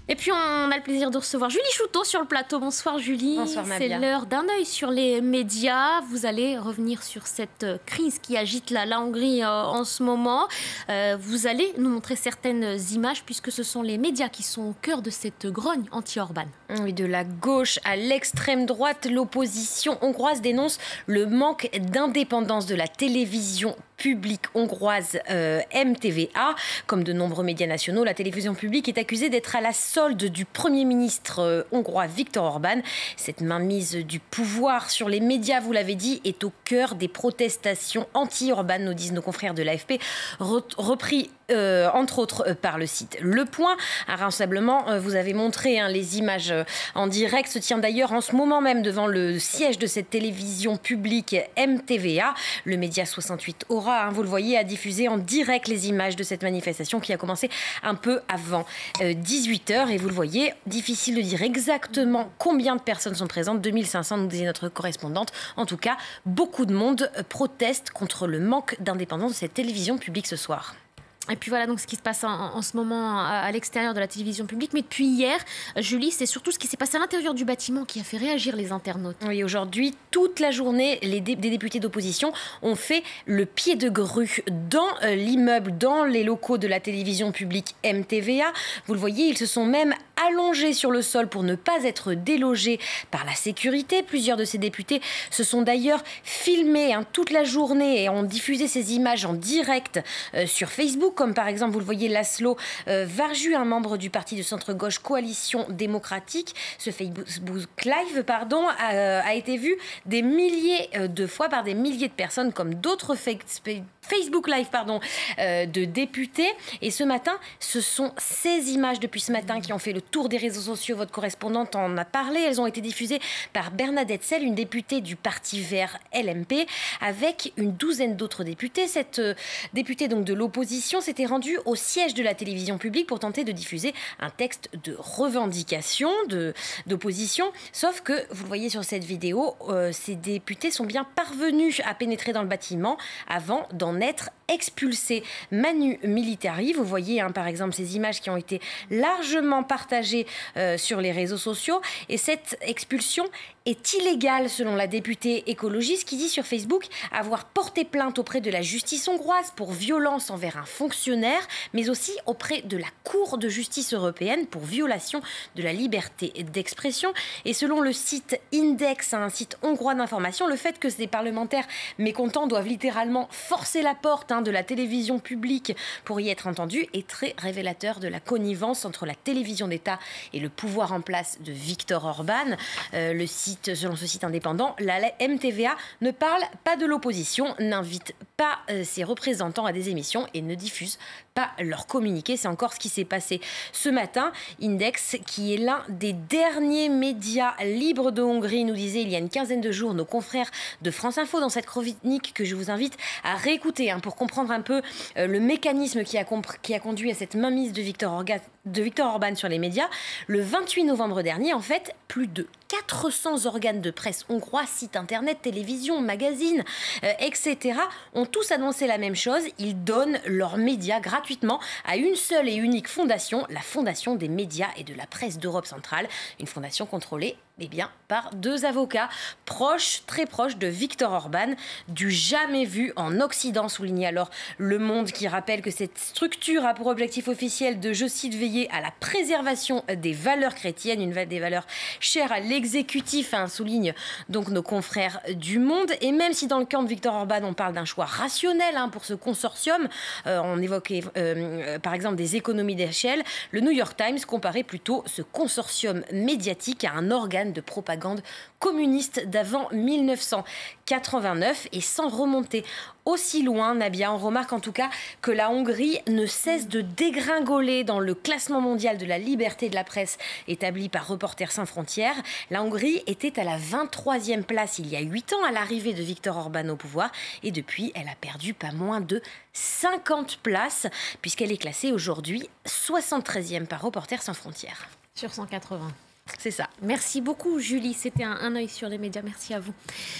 Et puis on a le plaisir de recevoir Julie Chouteau sur le plateau. Bonsoir Julie. Bonsoir C'est Nabila. l'heure d'un œil sur les médias. Vous allez revenir sur cette crise qui agite la Hongrie en ce moment. Vous allez nous montrer certaines images puisque ce sont les médias qui sont au cœur de cette grogne anti-Orban. Oui, de la gauche à l'extrême droite, l'opposition hongroise dénonce le manque d'indépendance de la télévision publique hongroise MTVA. Comme de nombreux médias nationaux, la télévision publique est accusée d'être à la solde du Premier ministre hongrois Viktor Orban. Cette mainmise du pouvoir sur les médias, vous l'avez dit, est au cœur des protestations anti-Orban, nous disent nos confrères de l'AFP, repris entre autres par le site Le Point. Un rassemblement, vous avez montré les images en direct, se tient d'ailleurs en ce moment même devant le siège de cette télévision publique MTVA. Le média 68 Aura, vous le voyez, a diffusé en direct les images de cette manifestation qui a commencé un peu avant 18h. Et vous le voyez, difficile de dire exactement combien de personnes sont présentes. 2500, nous disait notre correspondante. En tout cas, beaucoup de monde proteste contre le manque d'indépendance de cette télévision publique ce soir. Et puis voilà donc ce qui se passe en ce moment à l'extérieur de la télévision publique. Mais depuis hier, Julie, c'est surtout ce qui s'est passé à l'intérieur du bâtiment qui a fait réagir les internautes. Oui, aujourd'hui, toute la journée, des députés d'opposition ont fait le pied de grue dans l'immeuble, dans les locaux de la télévision publique MTVA. Vous le voyez, ils se sont même allongés sur le sol pour ne pas être délogés par la sécurité. Plusieurs de ces députés se sont d'ailleurs filmés toute la journée et ont diffusé ces images en direct sur Facebook, comme par exemple, vous le voyez, Laszlo Varjú, un membre du parti de centre-gauche Coalition démocratique. Ce Facebook Live a été vu des milliers de fois par des milliers de personnes, comme d'autres Facebook Live de députés. Et ce matin, ce sont ces images depuis ce matin qui ont fait le tour des réseaux sociaux. Votre correspondante en a parlé. Elles ont été diffusées par Bernadette Sell, une députée du Parti vert LMP, avec une douzaine d'autres députés. Cette députée donc de l'opposition s'était rendue au siège de la télévision publique pour tenter de diffuser un texte de revendication d'opposition. Sauf que, vous le voyez sur cette vidéo, ces députés sont bien parvenus à pénétrer dans le bâtiment avant d'en être expulsés. Manu Militari, vous voyez par exemple ces images qui ont été largement partagées sur les réseaux sociaux. Et cette expulsion est illégale selon la députée écologiste qui dit sur Facebook avoir porté plainte auprès de la justice hongroise pour violence envers un fonctionnaire, mais aussi auprès de la Cour de justice européenne pour violation de la liberté d'expression. Et selon le site Index, un site hongrois d'information, le fait que ces parlementaires mécontents doivent littéralement forcer la porte de la télévision publique pour y être entendus est très révélateur de la connivence entre la télévision d'État et le pouvoir en place de Viktor Orban. Selon ce site indépendant, la MTVA ne parle pas de l'opposition, n'invite pas ses représentants à des émissions et ne diffuse pas leur communiqué. C'est encore ce qui s'est passé ce matin. Index, qui est l'un des derniers médias libres de Hongrie, nous disait il y a une quinzaine de jours nos confrères de France Info dans cette chronique que je vous invite à réécouter pour comprendre un peu le mécanisme qui a conduit à cette mainmise de Viktor Orban sur les médias. Le 28 novembre dernier, en fait, plus de 400 organes de presse hongrois, sites internet, télévision, magazines, etc. ont tous annoncé la même chose. Ils donnent leurs médias gratuitement à une seule et unique fondation, la Fondation des médias et de la presse d'Europe centrale, une fondation contrôlée par deux avocats très proches de Viktor Orban, du jamais vu en Occident, souligne alors Le Monde, qui rappelle que cette structure a pour objectif officiel de, je cite, veiller à la préservation des valeurs chrétiennes, des valeurs chères à l'exécutif, souligne donc nos confrères du Monde. Et même si dans le camp de Viktor Orban, on parle d'un choix rationnel pour ce consortium, on évoquait par exemple des économies d'échelle, le New York Times comparait plutôt ce consortium médiatique à un organe de propagande communiste d'avant 1989. Et sans remonter aussi loin, Nabia, on remarque en tout cas que la Hongrie ne cesse de dégringoler dans le classement mondial de la liberté de la presse établi par Reporters sans frontières. La Hongrie était à la 23e place il y a 8 ans à l'arrivée de Viktor Orban au pouvoir, et depuis elle a perdu pas moins de 50 places puisqu'elle est classée aujourd'hui 73e par Reporters sans frontières. Sur 180. C'est ça. Merci beaucoup Julie, c'était un œil sur les médias, merci à vous.